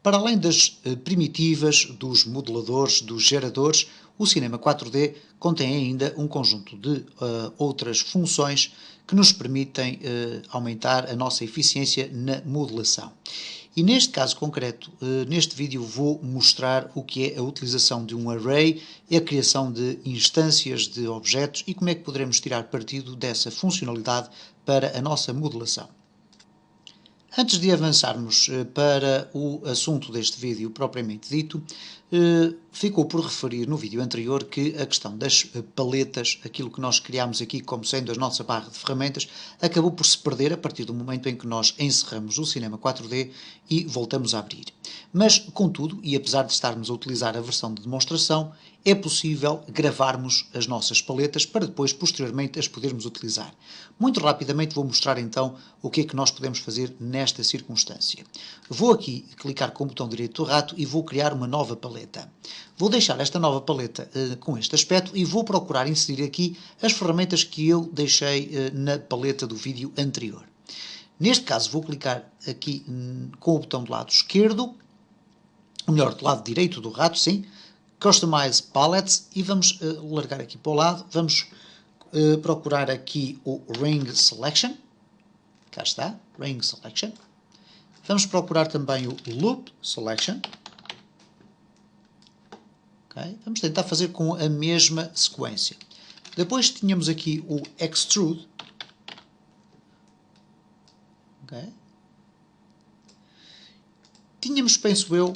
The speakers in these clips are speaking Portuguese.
Para além das primitivas, dos modeladores, dos geradores, o Cinema 4D contém ainda um conjunto de outras funções que nos permitem aumentar a nossa eficiência na modelação. E neste caso concreto, neste vídeo vou mostrar o que é a utilização de um array e a criação de instâncias de objetos e como é que poderemos tirar partido dessa funcionalidade para a nossa modelação. Antes de avançarmos para o assunto deste vídeo propriamente dito, ficou por referir no vídeo anterior que a questão das paletas, aquilo que nós criámos aqui como sendo a nossa barra de ferramentas, acabou por se perder a partir do momento em que nós encerramos o Cinema 4D e voltamos a abrir. Mas, contudo, e apesar de estarmos a utilizar a versão de demonstração, é possível gravarmos as nossas paletas para depois, posteriormente, as podermos utilizar. Muito rapidamente vou mostrar então o que é que nós podemos fazer nesta circunstância. Vou aqui clicar com o botão direito do rato e vou criar uma nova paleta. Vou deixar esta nova paleta com este aspecto e vou procurar inserir aqui as ferramentas que eu deixei na paleta do vídeo anterior. Neste caso vou clicar aqui com o botão do lado esquerdo, ou melhor, do lado direito do rato, sim, Customize Palettes, e vamos largar aqui para o lado, vamos procurar aqui o Ring Selection, cá está, Ring Selection, vamos procurar também o Loop Selection, okay. Vamos tentar fazer com a mesma sequência. Depois tínhamos aqui o Extrude, okay. Tínhamos, penso eu,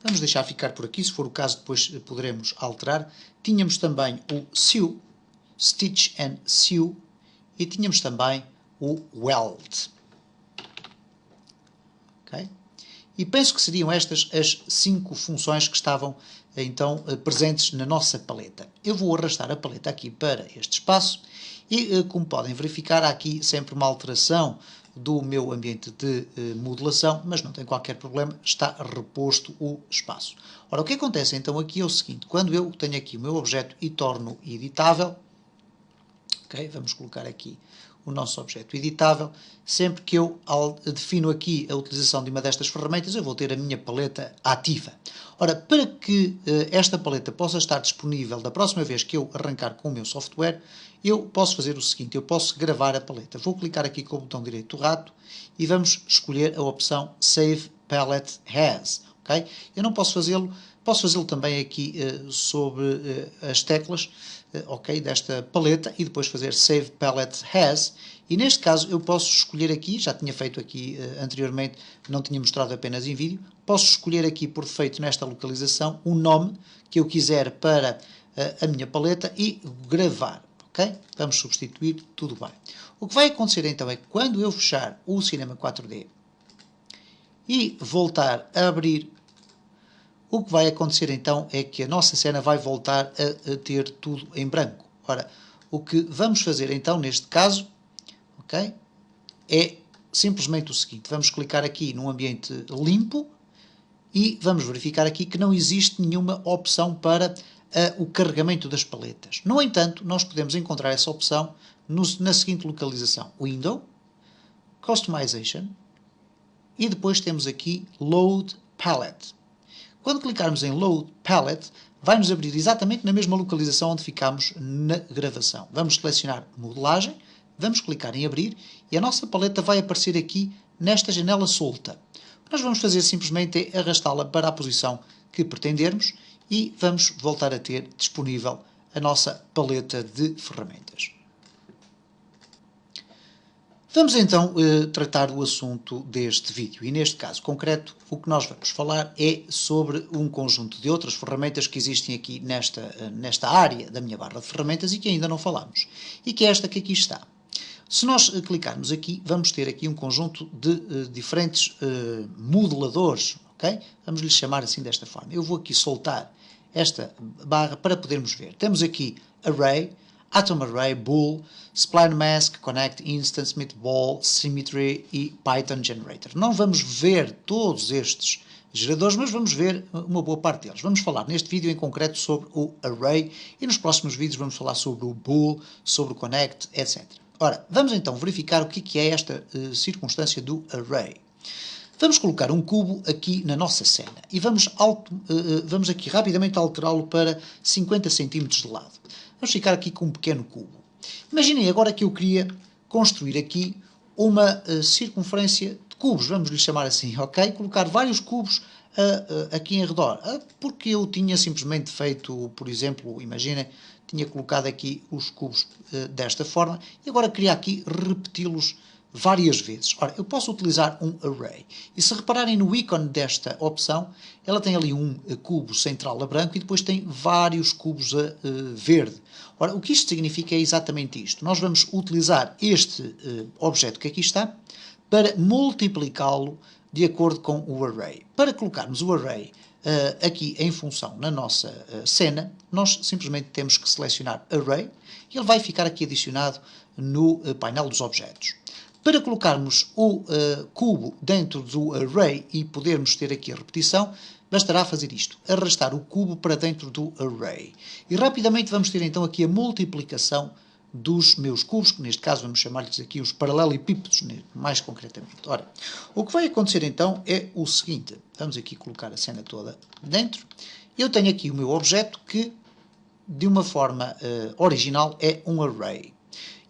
vamos deixar ficar por aqui, se for o caso depois poderemos alterar. Tínhamos também o Sew, Stitch and Sew, e tínhamos também o Weld. Okay? E penso que seriam estas as 5 funções que estavam então presentes na nossa paleta. Eu vou arrastar a paleta aqui para este espaço e, como podem verificar, há aqui sempre uma alteração do meu ambiente de modelação, mas não tem qualquer problema, está reposto o espaço. Ora, o que acontece então aqui é o seguinte: quando eu tenho aqui o meu objeto e torno editável, okay, vamos colocar aqui o nosso objeto editável, sempre que eu defino aqui a utilização de uma destas ferramentas, eu vou ter a minha paleta ativa. Ora, para que esta paleta possa estar disponível da próxima vez que eu arrancar com o meu software, eu posso fazer o seguinte: eu posso gravar a paleta. Vou clicar aqui com o botão direito do rato e vamos escolher a opção Save Palette As. Okay? Eu não posso fazê-lo, posso fazê-lo também aqui sobre as teclas okay, desta paleta e depois fazer Save Palette As. E neste caso eu posso escolher aqui, já tinha feito aqui anteriormente, não tinha mostrado apenas em vídeo, posso escolher aqui por defeito nesta localização o nome que eu quiser para a minha paleta e gravar. Okay? Vamos substituir, tudo bem. O que vai acontecer então é que quando eu fechar o Cinema 4D e voltar a abrir, o que vai acontecer então é que a nossa cena vai voltar a ter tudo em branco. Ora, o que vamos fazer então neste caso, okay, é simplesmente o seguinte: vamos clicar aqui num ambiente limpo e vamos verificar aqui que não existe nenhuma opção para o carregamento das paletas. No entanto, nós podemos encontrar essa opção na seguinte localização: Window, Customization, e depois temos aqui Load Palette. Quando clicarmos em Load Palette, vai-nos abrir exatamente na mesma localização onde ficámos na gravação. Vamos selecionar Modelagem, vamos clicar em Abrir e a nossa paleta vai aparecer aqui nesta janela solta. O que nós vamos fazer simplesmente é arrastá-la para a posição que pretendermos e vamos voltar a ter disponível a nossa paleta de ferramentas. Vamos então tratar do assunto deste vídeo e neste caso concreto o que nós vamos falar é sobre um conjunto de outras ferramentas que existem aqui nesta área da minha barra de ferramentas e que ainda não falamos, e que é esta que aqui está. Se nós clicarmos aqui, vamos ter aqui um conjunto de diferentes modeladores, ok? Vamos lhe chamar assim desta forma. Eu vou aqui soltar esta barra para podermos ver. Temos aqui Array, Atom Array, Bool, Spline Mask, Connect, Instance, Meatball, Symmetry e Python Generator. Não vamos ver todos estes geradores, mas vamos ver uma boa parte deles. Vamos falar neste vídeo em concreto sobre o Array e nos próximos vídeos vamos falar sobre o Bool, sobre o Connect, etc. Ora, vamos então verificar o que é esta circunstância do Array. Vamos colocar um cubo aqui na nossa cena e vamos aqui rapidamente alterá-lo para 50 cm de lado. Vamos ficar aqui com um pequeno cubo. Imaginem agora que eu queria construir aqui uma circunferência de cubos, vamos lhe chamar assim, ok? Colocar vários cubos aqui em redor, porque eu tinha simplesmente feito, por exemplo, imaginem, tinha colocado aqui os cubos desta forma e agora queria aqui repeti-los várias vezes. Ora, eu posso utilizar um array. E se repararem no ícone desta opção, ela tem ali um cubo central a branco e depois tem vários cubos a verde. Ora, o que isto significa é exatamente isto. Nós vamos utilizar este objeto que aqui está para multiplicá-lo de acordo com o array. Para colocarmos o array aqui em função na nossa cena, nós simplesmente temos que selecionar Array e ele vai ficar aqui adicionado no painel dos objetos. Para colocarmos o cubo dentro do array e podermos ter aqui a repetição, bastará fazer isto, arrastar o cubo para dentro do array. E rapidamente vamos ter então aqui a multiplicação dos meus cubos, que neste caso vamos chamar-lhes aqui os paralelepípedos, mais concretamente. Ora, o que vai acontecer então é o seguinte, vamos aqui colocar a cena toda dentro, eu tenho aqui o meu objeto que, de uma forma original, é um array.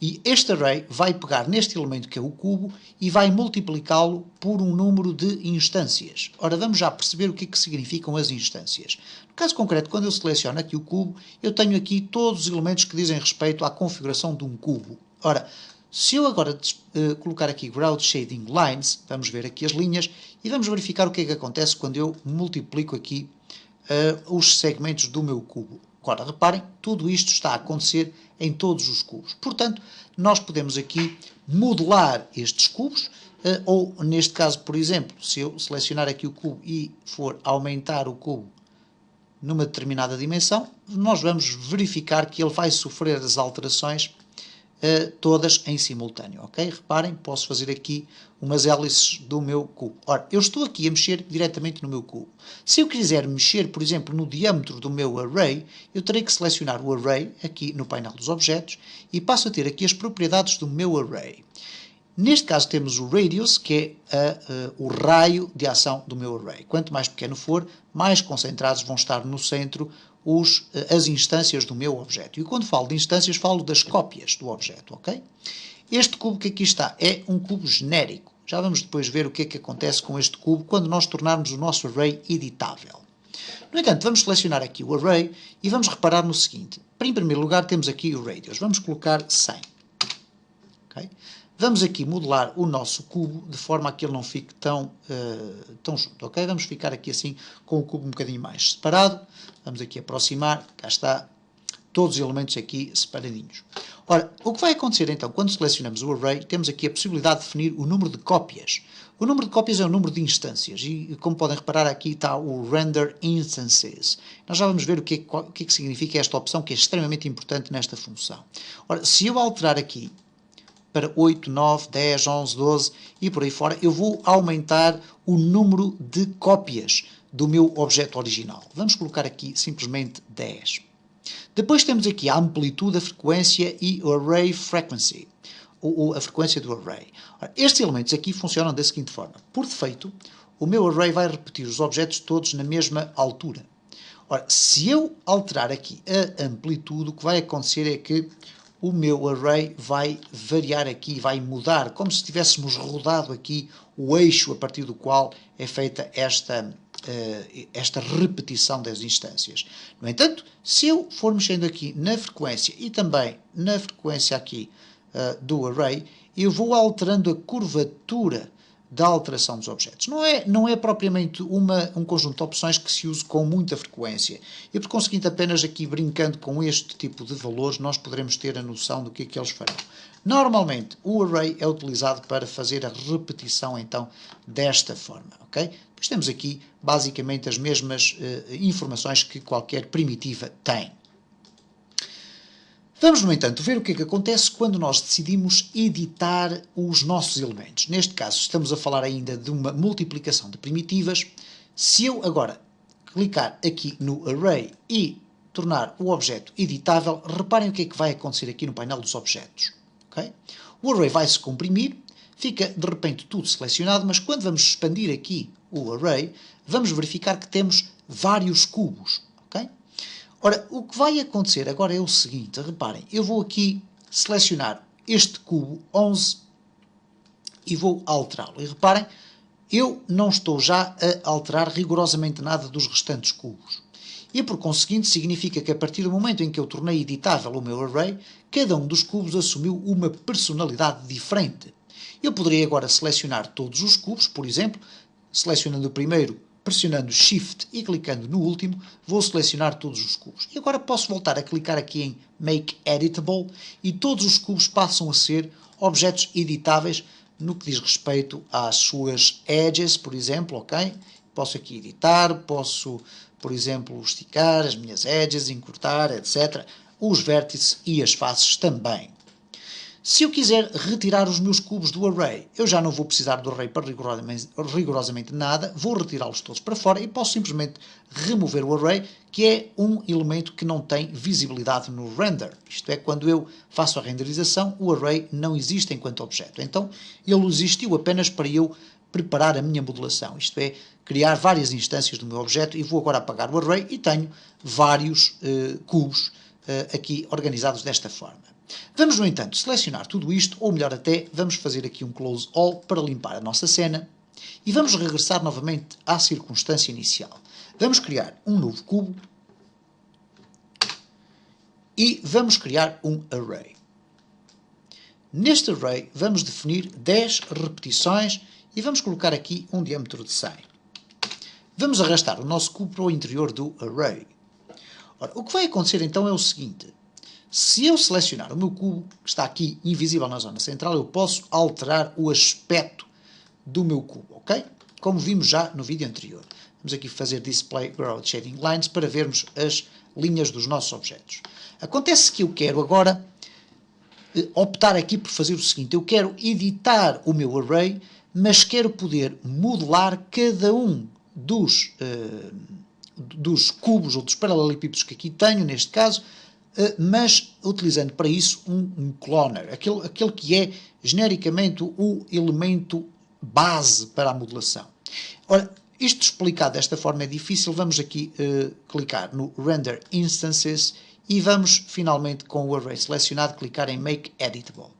E este array vai pegar neste elemento que é o cubo e vai multiplicá-lo por um número de instâncias. Ora, vamos já perceber o que é que significam as instâncias. No caso concreto, quando eu seleciono aqui o cubo, eu tenho aqui todos os elementos que dizem respeito à configuração de um cubo. Ora, se eu agora colocar aqui Ground Shading Lines, vamos ver aqui as linhas e vamos verificar o que é que acontece quando eu multiplico aqui os segmentos do meu cubo. Agora, reparem, tudo isto está a acontecer em todos os cubos. Portanto, nós podemos aqui modelar estes cubos, ou neste caso, por exemplo, se eu selecionar aqui o cubo e for aumentar o cubo numa determinada dimensão, nós vamos verificar que ele vai sofrer as alterações todas em simultâneo, ok? Reparem, posso fazer aqui umas hélices do meu cubo. Ora, eu estou aqui a mexer diretamente no meu cubo. Se eu quiser mexer, por exemplo, no diâmetro do meu array, eu terei que selecionar o array aqui no painel dos objetos e passo a ter aqui as propriedades do meu array. Neste caso temos o radius, que é o raio de ação do meu array. Quanto mais pequeno for, mais concentrados vão estar no centro as instâncias do meu objeto. E quando falo de instâncias, falo das cópias do objeto, ok? Este cubo que aqui está é um cubo genérico. Já vamos depois ver o que é que acontece com este cubo quando nós tornarmos o nosso array editável. No entanto, vamos selecionar aqui o array e vamos reparar no seguinte. Em primeiro lugar, temos aqui o radius. Vamos colocar 100. Okay? Vamos aqui modelar o nosso cubo de forma a que ele não fique tão junto, ok? Vamos ficar aqui assim com o cubo um bocadinho mais separado. Vamos aqui aproximar, cá está, todos os elementos aqui separadinhos. Ora, o que vai acontecer então, quando selecionamos o array, temos aqui a possibilidade de definir o número de cópias. O número de cópias é o número de instâncias e, como podem reparar, aqui está o Render Instances. Nós já vamos ver o que é que significa esta opção, que é extremamente importante nesta função. Ora, se eu alterar aqui para 8, 9, 10, 11, 12 e por aí fora, eu vou aumentar o número de cópias do meu objeto original. Vamos colocar aqui simplesmente 10. Depois temos aqui a amplitude, a frequência e o array frequency, ou a frequência do array. Ora, estes elementos aqui funcionam da seguinte forma. Por defeito, o meu array vai repetir os objetos todos na mesma altura. Ora, se eu alterar aqui a amplitude, o que vai acontecer é que o meu array vai variar aqui, vai mudar, como se tivéssemos rodado aqui o eixo a partir do qual é feita esta repetição das instâncias. No entanto, se eu for mexendo aqui na frequência e também na frequência aqui do array, eu vou alterando a curvatura da alteração dos objetos. Não é propriamente um conjunto de opções que se use com muita frequência. E por conseguinte, apenas aqui brincando com este tipo de valores, nós poderemos ter a noção do que é que eles farão. Normalmente, o array é utilizado para fazer a repetição, então, desta forma, ok? Depois temos aqui, basicamente, as mesmas informações que qualquer primitiva tem. Vamos, no entanto, ver o que é que acontece quando nós decidimos editar os nossos elementos. Neste caso, estamos a falar ainda de uma multiplicação de primitivas. Se eu agora clicar aqui no Array e tornar o objeto editável, reparem o que é que vai acontecer aqui no painel dos objetos. Okay? O Array vai se comprimir, fica de repente tudo selecionado, mas quando vamos expandir aqui o array, vamos verificar que temos vários cubos, ok? Ora, o que vai acontecer agora é o seguinte, reparem, eu vou aqui selecionar este cubo 11 e vou alterá-lo. E reparem, eu não estou já a alterar rigorosamente nada dos restantes cubos. E, por conseguinte, significa que a partir do momento em que eu tornei editável o meu array, cada um dos cubos assumiu uma personalidade diferente. Eu poderia agora selecionar todos os cubos, por exemplo, selecionando o primeiro, pressionando Shift e clicando no último, vou selecionar todos os cubos. E agora posso voltar a clicar aqui em Make Editable e todos os cubos passam a ser objetos editáveis no que diz respeito às suas edges, por exemplo, ok? Posso aqui editar, posso, por exemplo, esticar as minhas edges, encurtar, etc. Os vértices e as faces também. Se eu quiser retirar os meus cubos do array, eu já não vou precisar do array para rigorosamente nada, vou retirá-los todos para fora e posso simplesmente remover o array, que é um elemento que não tem visibilidade no render. Isto é, quando eu faço a renderização, o array não existe enquanto objeto. Então, ele existiu apenas para eu preparar a minha modelação, isto é, criar várias instâncias do meu objeto, e vou agora apagar o array e tenho vários cubos aqui organizados desta forma. Vamos, no entanto, selecionar tudo isto, ou melhor até, vamos fazer aqui um Close All para limpar a nossa cena e vamos regressar novamente à circunstância inicial. Vamos criar um novo cubo e vamos criar um array. Neste array vamos definir 10 repetições e vamos colocar aqui um diâmetro de 100. Vamos arrastar o nosso cubo para o interior do array. Ora, o que vai acontecer então é o seguinte. Se eu selecionar o meu cubo, que está aqui invisível na zona central, eu posso alterar o aspecto do meu cubo, ok? Como vimos já no vídeo anterior. Vamos aqui fazer Display Ground Shading Lines para vermos as linhas dos nossos objetos. Acontece que eu quero agora optar aqui por fazer o seguinte. Eu quero editar o meu array, mas quero poder modelar cada um dos cubos ou dos paralelepípedos que aqui tenho, neste caso, mas utilizando para isso um cloner, aquele que é genericamente o elemento base para a modelação. Ora, isto explicado desta forma é difícil, vamos aqui clicar no Render Instances e vamos finalmente com o array selecionado clicar em Make Editable.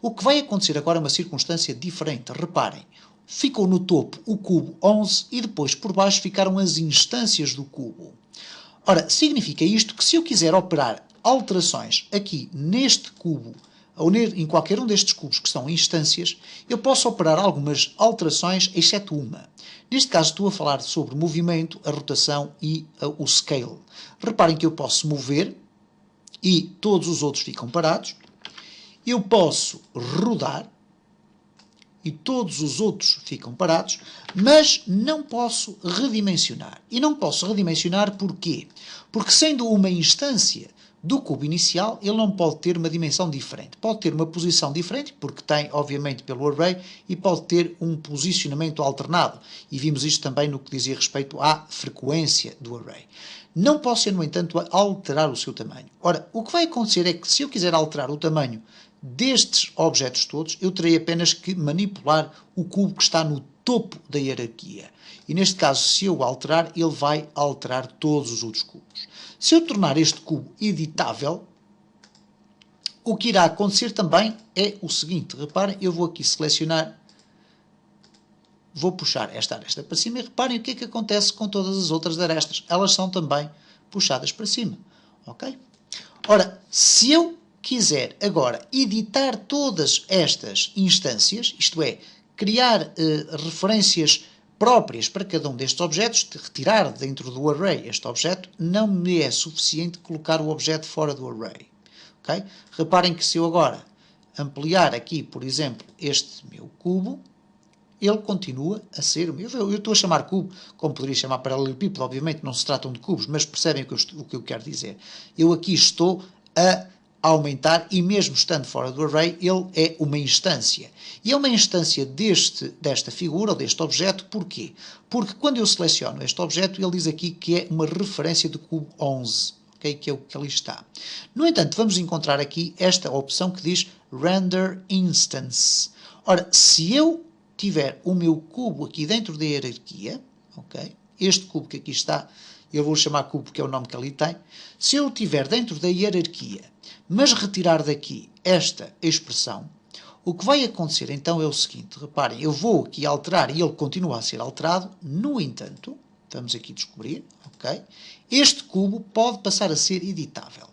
O que vai acontecer agora é uma circunstância diferente, reparem, ficou no topo o cubo 11 e depois por baixo ficaram as instâncias do cubo. Ora, significa isto que se eu quiser operar alterações aqui neste cubo, ou em qualquer um destes cubos que são instâncias, eu posso operar algumas alterações, exceto uma. Neste caso estou a falar sobre o movimento, a rotação e o scale. Reparem que eu posso mover e todos os outros ficam parados. Eu posso rodar e todos os outros ficam parados, mas não posso redimensionar. E não posso redimensionar porquê? Porque sendo uma instância do cubo inicial, ele não pode ter uma dimensão diferente. Pode ter uma posição diferente, porque tem, obviamente, pelo array, e pode ter um posicionamento alternado. E vimos isto também no que dizia respeito à frequência do array. Não posso, no entanto, alterar o seu tamanho. Ora, o que vai acontecer é que se eu quiser alterar o tamanho destes objetos todos, eu terei apenas que manipular o cubo que está no topo da hierarquia. E neste caso, se eu alterar, ele vai alterar todos os outros cubos. Se eu tornar este cubo editável, o que irá acontecer também é o seguinte. Reparem, eu vou aqui selecionar, vou puxar esta aresta para cima e reparem o que é que acontece com todas as outras arestas. Elas são também puxadas para cima. Ok? Ora, se eu quiser agora editar todas estas instâncias, isto é, criar referências próprias para cada um destes objetos, de retirar dentro do array este objeto, não me é suficiente colocar o objeto fora do array. Okay? Reparem que se eu agora ampliar aqui, por exemplo, este meu cubo, ele continua a ser o meu. Eu estou a chamar cubo, como poderia chamar paralelepípedo, obviamente não se tratam de cubos, mas percebem o que eu quero dizer. Eu aqui estou a aumentar e mesmo estando fora do array, ele é uma instância. E é uma instância desta figura, ou deste objeto, porquê? Porque quando eu seleciono este objeto, ele diz aqui que é uma referência do cubo 11, okay? Que é o que ali está. No entanto, vamos encontrar aqui esta opção que diz Render Instance. Ora, se eu tiver o meu cubo aqui dentro da hierarquia, ok? Este cubo que aqui está, eu vou chamar cubo porque é o nome que ali tem. Se eu o tiver dentro da hierarquia, mas retirar daqui esta expressão, o que vai acontecer então é o seguinte, reparem, eu vou aqui alterar e ele continua a ser alterado, no entanto, vamos aqui descobrir, ok? Este cubo pode passar a ser editável.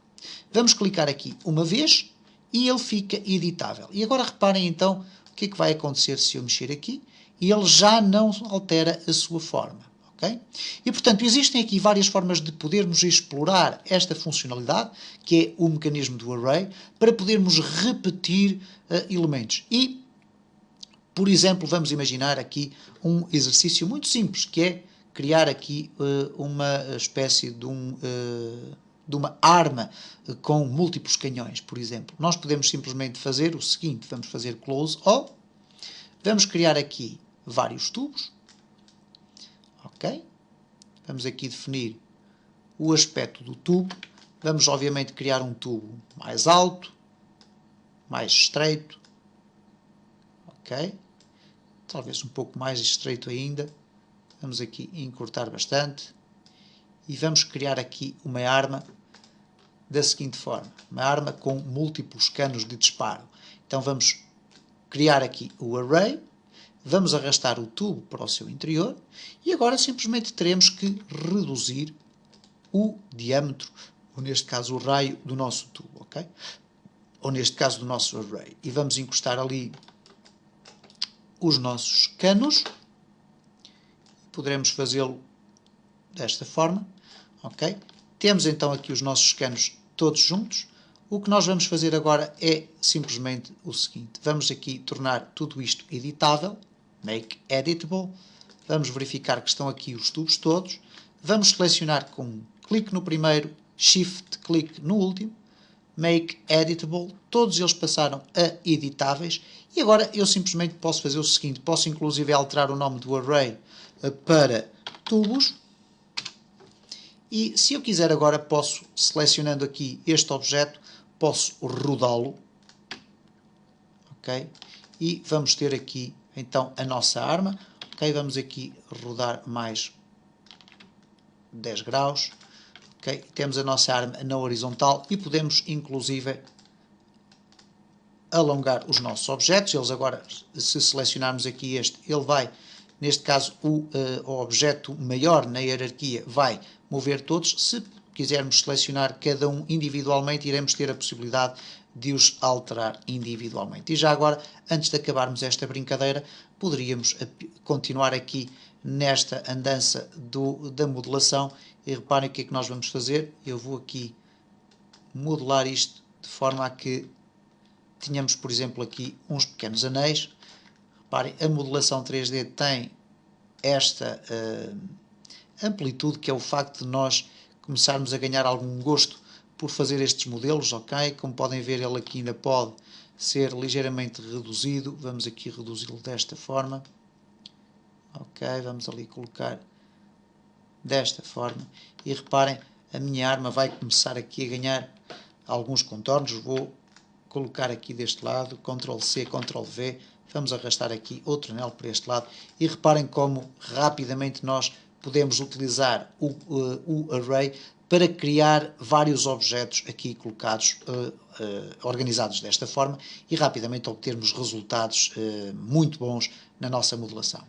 Vamos clicar aqui uma vez e ele fica editável. E agora reparem então o que é que vai acontecer se eu mexer aqui e ele já não altera a sua forma. Okay? E, portanto, existem aqui várias formas de podermos explorar esta funcionalidade, que é o mecanismo do array, para podermos repetir elementos. E, por exemplo, vamos imaginar aqui um exercício muito simples, que é criar aqui uma espécie de uma arma com múltiplos canhões, por exemplo. Nós podemos simplesmente fazer o seguinte, vamos fazer close all, vamos criar aqui vários tubos, ok? Vamos aqui definir o aspecto do tubo, vamos obviamente criar um tubo mais alto, mais estreito, ok? Talvez um pouco mais estreito ainda, vamos aqui encurtar bastante e vamos criar aqui uma arma da seguinte forma, uma arma com múltiplos canos de disparo. Então vamos criar aqui o array, vamos arrastar o tubo para o seu interior e agora simplesmente teremos que reduzir o diâmetro, ou neste caso o raio do nosso tubo, ok? Ou neste caso do nosso array. E vamos encostar ali os nossos canos. Poderemos fazê-lo desta forma, ok? Temos então aqui os nossos canos todos juntos. O que nós vamos fazer agora é simplesmente o seguinte. Vamos aqui tornar tudo isto editável. Make Editable. Vamos verificar que estão aqui os tubos todos. Vamos selecionar com um clique no primeiro, Shift, clique no último. Make Editable. Todos eles passaram a editáveis. E agora eu simplesmente posso fazer o seguinte. Posso inclusive alterar o nome do array para tubos. E se eu quiser agora posso, selecionando aqui este objeto, posso rodá-lo. Ok? E vamos ter aqui então a nossa arma. Ok? Vamos aqui rodar mais 10 graus. Ok? Temos a nossa arma na horizontal e podemos inclusive alongar os nossos objetos. Eles agora, se selecionarmos aqui este, ele vai, neste caso o objeto maior na hierarquia vai mover todos. Se quisermos selecionar cada um individualmente, iremos ter a possibilidade de os alterar individualmente. E já agora, antes de acabarmos esta brincadeira, poderíamos continuar aqui nesta andança da modelação. E reparem o que é que nós vamos fazer. Eu vou aqui modelar isto de forma a que tenhamos, por exemplo, aqui uns pequenos anéis. Reparem, a modelação 3D tem esta amplitude, que é o facto de nós começarmos a ganhar algum gosto por fazer estes modelos, ok? Como podem ver, ele aqui ainda pode ser ligeiramente reduzido. Vamos aqui reduzi-lo desta forma. Ok, vamos ali colocar desta forma. E reparem, a minha arma vai começar aqui a ganhar alguns contornos. Vou colocar aqui deste lado, Ctrl C, Ctrl V. Vamos arrastar aqui outro anel para este lado. E reparem como rapidamente nós podemos utilizar o array para criar vários objetos aqui colocados, organizados desta forma e rapidamente obtermos resultados muito bons na nossa modelação.